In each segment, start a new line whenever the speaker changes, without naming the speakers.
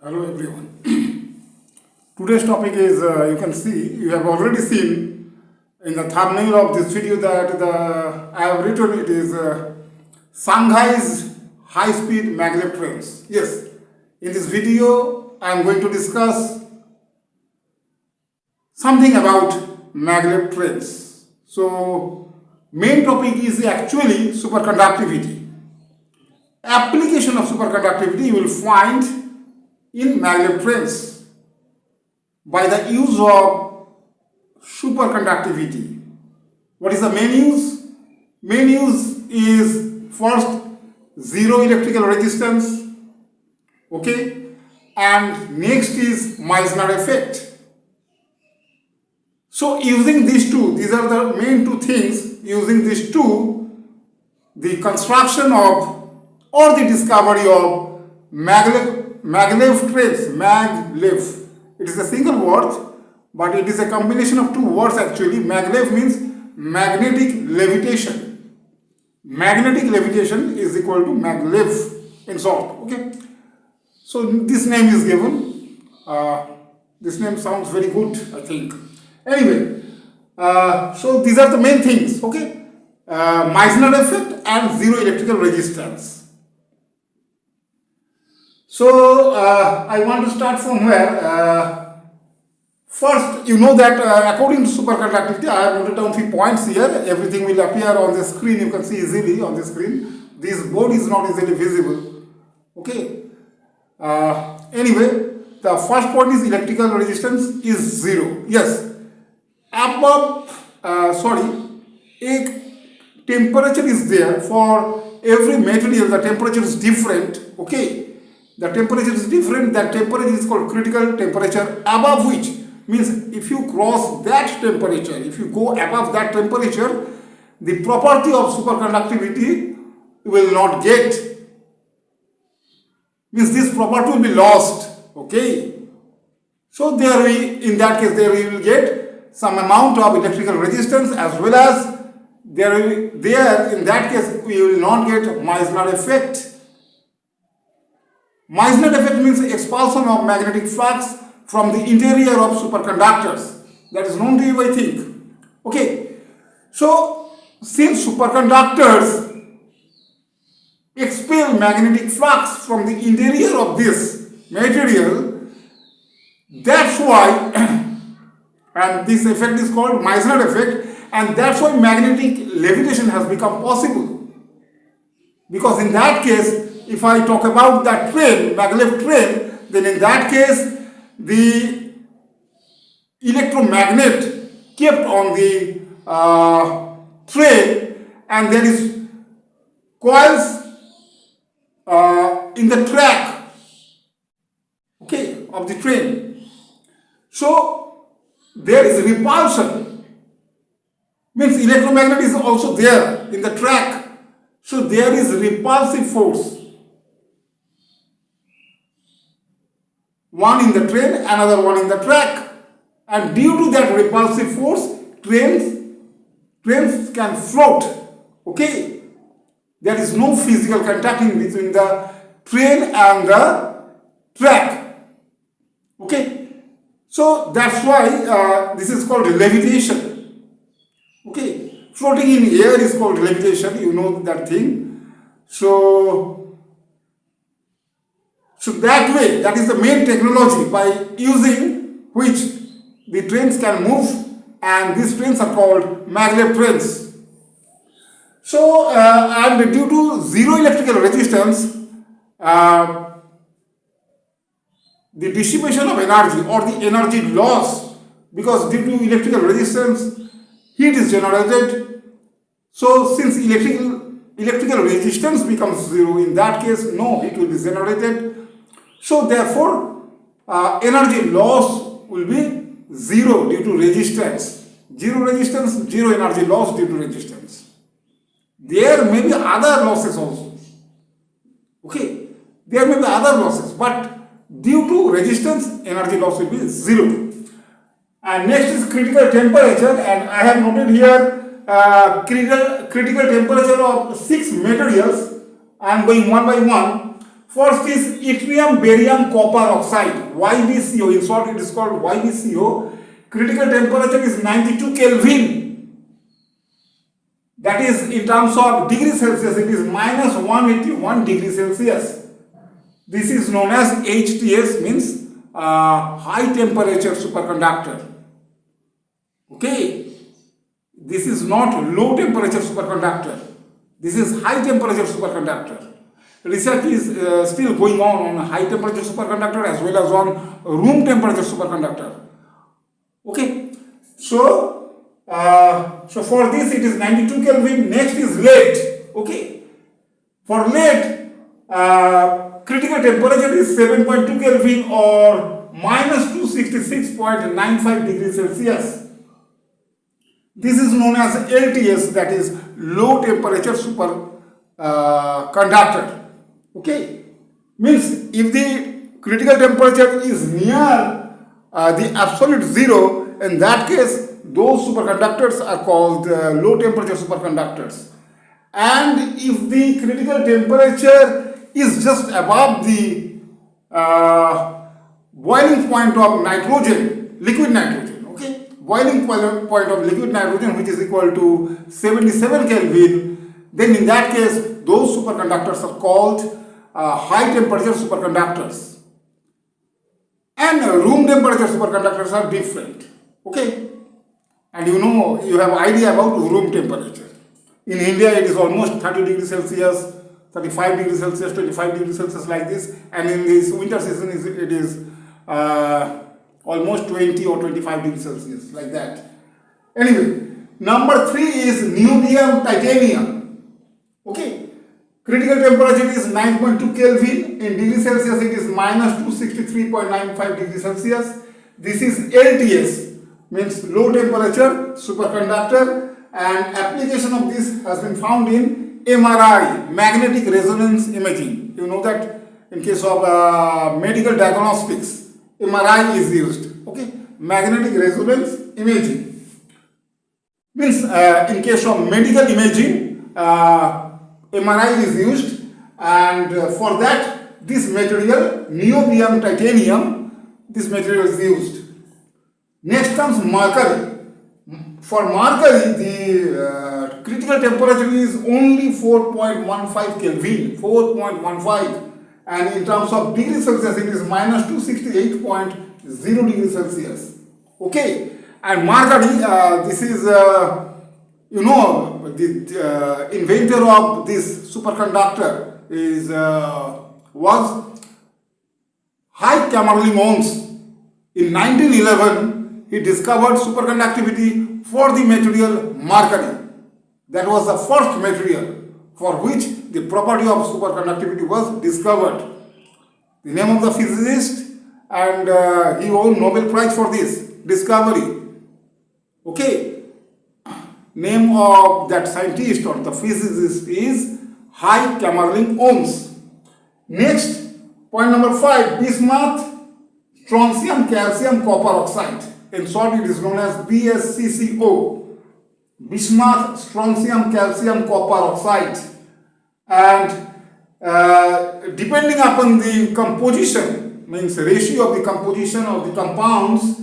Hello everyone. Today's topic is, you can see, you have already seen in the thumbnail of this video that I have written it is Shanghai's high-speed maglev trains. Yes, in this video I am going to discuss something about maglev trains. So, main topic is actually superconductivity. Application of superconductivity you will find in maglev trains by the use of superconductivity. What is the main use? Main use is first zero electrical resistance, okay, and next is Meissner Effect. So using these two, these are the main two things. Using these two, the construction of or the discovery of maglev trains. Maglev, it is a single word, but it is a combination of two words actually. Maglev means magnetic levitation. Magnetic levitation is equal to maglev in short. Okay, so this name is given. This name sounds very good, I think. Anyway, so these are the main things. Okay, Meissner effect and zero electrical resistance. So, I want to start from where? First, you know that according to superconductivity, I have noted down 3 points here. Everything will appear on the screen. You can see easily on the screen. This board is not easily visible. Okay. Anyway, the first point is electrical resistance is zero. Yes. Above, a temperature is there for every material. The temperature is different. Okay. The temperature is different. That temperature is called critical temperature, above which means if you cross that temperature, if you go above that temperature, the property of superconductivity you will not get. Means this property will be lost. Okay. So there in that case there we will get some amount of electrical resistance, as well as in that case we will not get Meissner effect. Meissner effect means expulsion of magnetic flux from the interior of superconductors. That is known to you, I think. Okay. So, since superconductors expel magnetic flux from the interior of this material, that's why, and this effect is called Meissner effect, and that's why magnetic levitation has become possible. Because in that case, if I talk about that train, maglev train, then in that case, the electromagnet kept on the train, and there is coils in the track, okay, of the train. So there is repulsion, means electromagnet is also there in the track. So there is repulsive force. One in the train, another one in the track, and due to that repulsive force, trains can float. Okay, there is no physical contact in between the train and the track. Okay, so that's why this is called levitation. Okay, floating in air is called levitation. You know that thing. So that way, that is the main technology by using which the trains can move, and these trains are called maglev trains. So, and due to zero electrical resistance, the dissipation of energy or the energy loss, because due to electrical resistance, heat is generated. So, since electrical resistance becomes zero, in that case, no heat will be generated. So therefore, energy loss will be zero due to resistance. Zero resistance, zero energy loss due to resistance. There may be other losses also. Okay, there may be other losses, but due to resistance, energy loss will be zero. And next is critical temperature, and I have noted here critical temperature of 6 materials. I am going one by one. First is yttrium barium copper oxide, YbCO. In short, it is called YbCO. Critical temperature is 92 Kelvin. That is, in terms of degree Celsius, it is minus 181 degree Celsius. This is known as HTS, means high temperature superconductor. Okay, this is not low temperature superconductor. This is high temperature superconductor. Research is still going on high temperature superconductor as well as on room temperature superconductor. Okay, so for this it is 92 Kelvin. Next is lead. Okay, for lead, critical temperature is 7.2 Kelvin or minus 266.95 degrees Celsius. This is known as LTS, that is low temperature superconductor. Okay, means if the critical temperature is near the absolute zero, in that case those superconductors are called low temperature superconductors. And if the critical temperature is just above the boiling point of nitrogen, liquid nitrogen, okay, boiling point of liquid nitrogen, which is equal to 77 Kelvin, then in that case those superconductors are called high temperature superconductors. And room temperature superconductors are different. Okay, and you have idea about room temperature. In India it is almost 30 degrees Celsius, 35 degrees Celsius, 25 degrees Celsius, like this, and in this winter season it is almost 20 or 25 degrees Celsius, like that. Anyway, number 3 is niobium titanium. Okay, critical temperature is 9.2 Kelvin. In degrees Celsius it is minus 263.95 degrees Celsius. This is LTS, means low temperature superconductor, and application of this has been found in MRI, magnetic resonance imaging. You know that in case of medical diagnostics, MRI is used. Okay, magnetic resonance imaging means in case of medical imaging, MRI is used, and for that this material, niobium titanium, this material is used. Next comes mercury. For mercury, the critical temperature is only 4.15 Kelvin, 4.15, and in terms of degrees Celsius it is minus 268.0 degrees Celsius. Okay, and mercury, this is the inventor of this superconductor was Camerlingh. In 1911 he discovered superconductivity for the material mercury. That was the first material for which the property of superconductivity was discovered. The name of the physicist, and he won Nobel Prize for this discovery. Okay, name of that scientist or the physicist is Camerlingh. Next, point number 5, bismuth, strontium, calcium, copper oxide. In short, it is known as BSCCO. Bismuth, strontium, calcium, copper oxide. And depending upon the composition, means ratio of the composition of the compounds,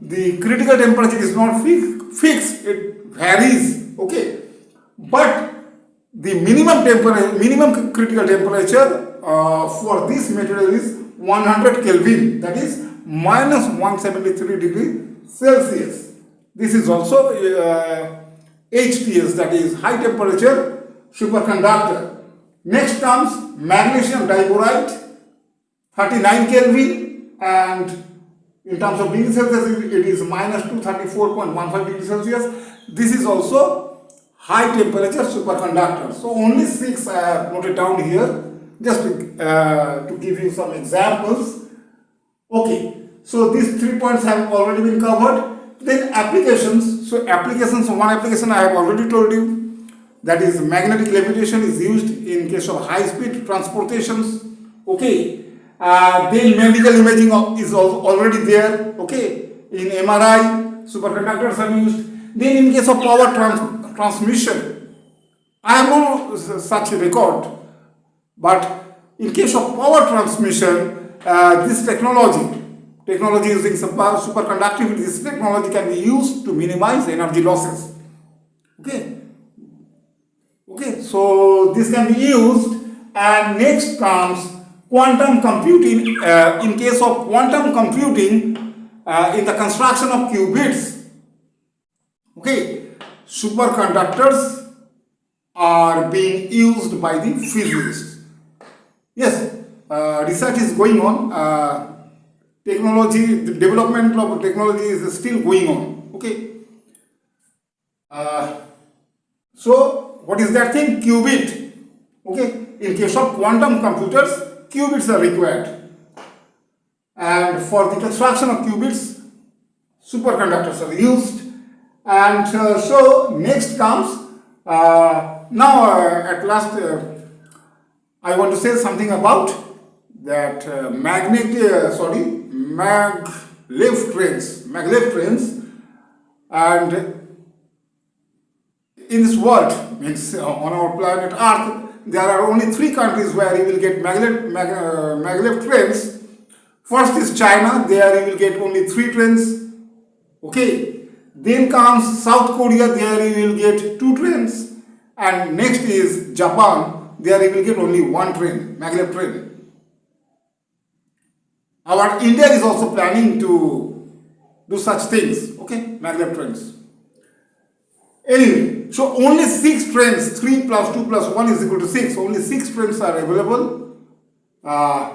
the critical temperature is not fixed, it varies. Okay, but the minimum critical temperature for this material is 100 Kelvin, that is minus 173 degree Celsius. This is also HTS, that is high temperature superconductor. Next comes magnesium diboride, 39 Kelvin, and in terms of degrees Celsius it is minus 234.15 degrees Celsius. This is also high temperature superconductor. So only 6 I have noted down here, just to give you some examples. Okay, so these 3 points have already been covered. Then applications. So applications, one application I have already told you, that is magnetic levitation is used in case of high speed transportations. Okay, then medical imaging is already there. Okay, in MRI superconductors are used. Then in case of power transmission, I have no such record, but in case of power transmission, this technology using superconductivity, this technology can be used to minimize energy losses. Okay, so this can be used. And next comes quantum computing. In case of quantum computing, in the construction of qubits, superconductors are being used by the physicists. Yes, research is going on. Technology, the development of technology is still going on. So what is that thing? Qubit. In case of quantum computers, qubits are required, and for the construction of qubits, superconductors are used. And so next comes at last I want to say something about that Maglev trains. And in this world, means on our planet Earth, there are only 3 countries where you will get maglev trains. First is China, there you will get only 3 trains. Then comes South Korea, there you will get 2 trains. And next is Japan, there you will get only 1 train, maglev train. Our India is also planning to do such things, maglev trains. Anyway, so only 6 trains, 3 plus 2 plus 1 is equal to 6. Only 6 trains are available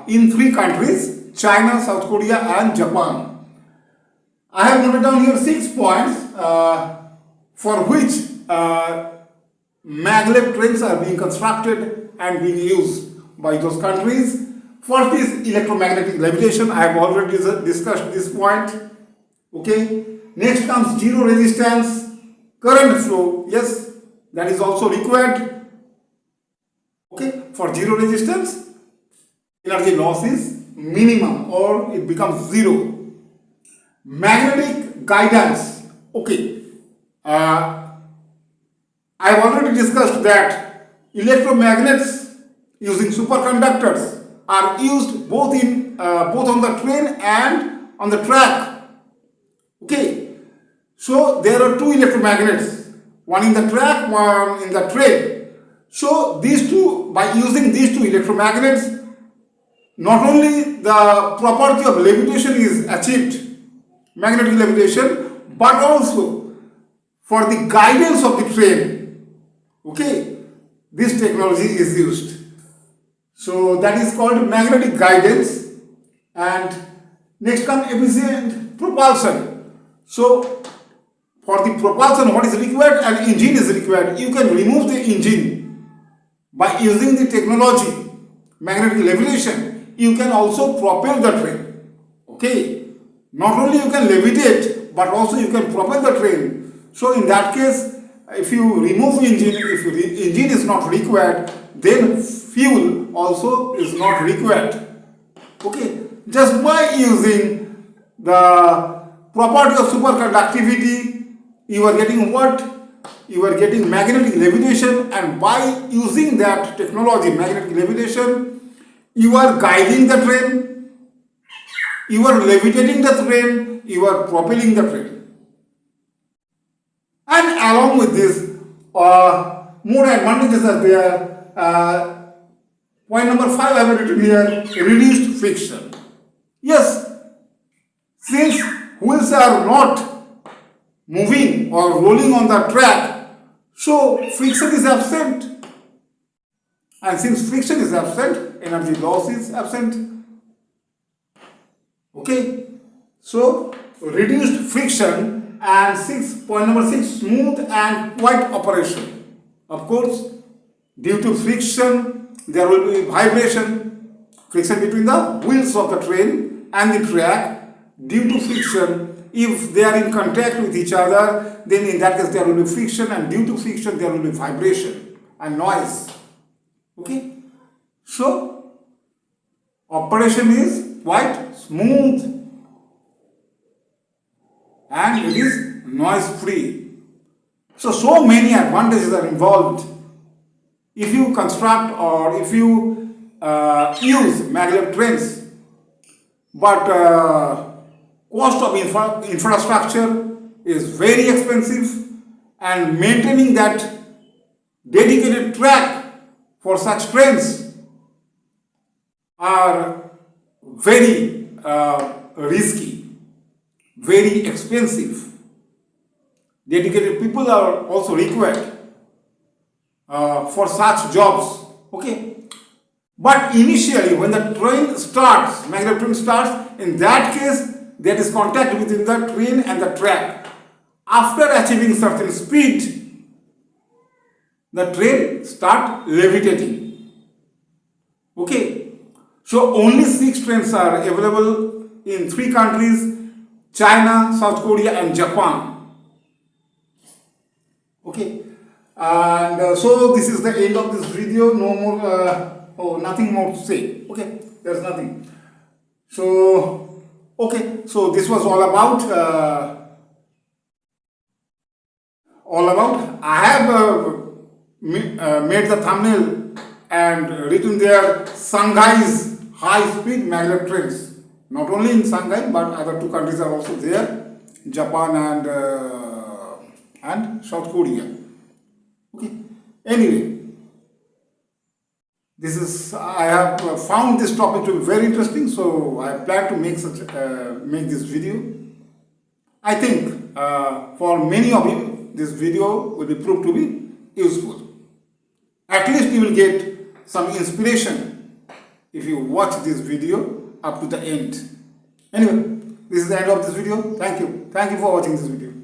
in 3 countries, China, South Korea and Japan. I have noted down here 6 points for which maglev trains are being constructed and being used by those countries. First is electromagnetic levitation. I have already discussed this point. Next comes zero resistance. Current flow, yes, that is also required. For zero resistance, energy loss is minimum or it becomes 0. Magnetic guidance. I have already discussed that electromagnets using superconductors are used both on the train and on the track. So there are 2 electromagnets, one in the track, one in the train. So these two, by using these 2 electromagnets, not only the property of levitation is achieved, magnetic levitation, but also for the guidance of the train, this technology is used. So that is called magnetic guidance. And next comes efficient propulsion. So for the propulsion, what is required? An engine is required. You can remove the engine by using the technology, magnetic levitation. You can also propel the train. Not only you can levitate, but also you can propel the train. So in that case, if you remove engine, if the engine is not required, then fuel also is not required. Just by using the property of superconductivity, you are getting what? You are getting magnetic levitation, and by using that technology, magnetic levitation, you are guiding the train, you are levitating the train, you are propelling the train. And along with this, more advantages are there. Point number 5 I have written here, reduced friction. Yes, since wheels are not moving or rolling on the track, so friction is absent. And since friction is absent, energy loss is absent. So reduced friction. And point number 6, smooth and quiet operation. Of course, due to friction, there will be vibration, friction between the wheels of the train and the track. Due to friction, if they are in contact with each other, then in that case there will be friction, and due to friction there will be vibration and noise. So operation is quite smooth and it is noise free. So many advantages are involved. If you construct or if you use maglev trains, but cost of infrastructure is very expensive, and maintaining that dedicated track for such trains are very risky, very expensive. Dedicated people are also required for such jobs. Okay, but initially when the train starts, maglev train starts, in that case there is contact between the train and the track. After achieving certain speed, the train start levitating. Okay, so only 6 trains are available in 3 countries: China, South Korea and Japan. Okay, and so this is the end of this video. No more, nothing more to say. Okay, there's nothing. So, okay, so this was all about. I have made the thumbnail and written there Shanghai's high-speed maglev trains. Not only in Shanghai, but other 2 countries are also there: Japan and South Korea. Okay. Anyway, I have found this topic to be very interesting, so I plan to make this video. I think for many of you, this video will be proved to be useful. At least you will get some inspiration if you watch this video up to the end. Anyway, this is the end of this video. Thank you. Thank you for watching this video.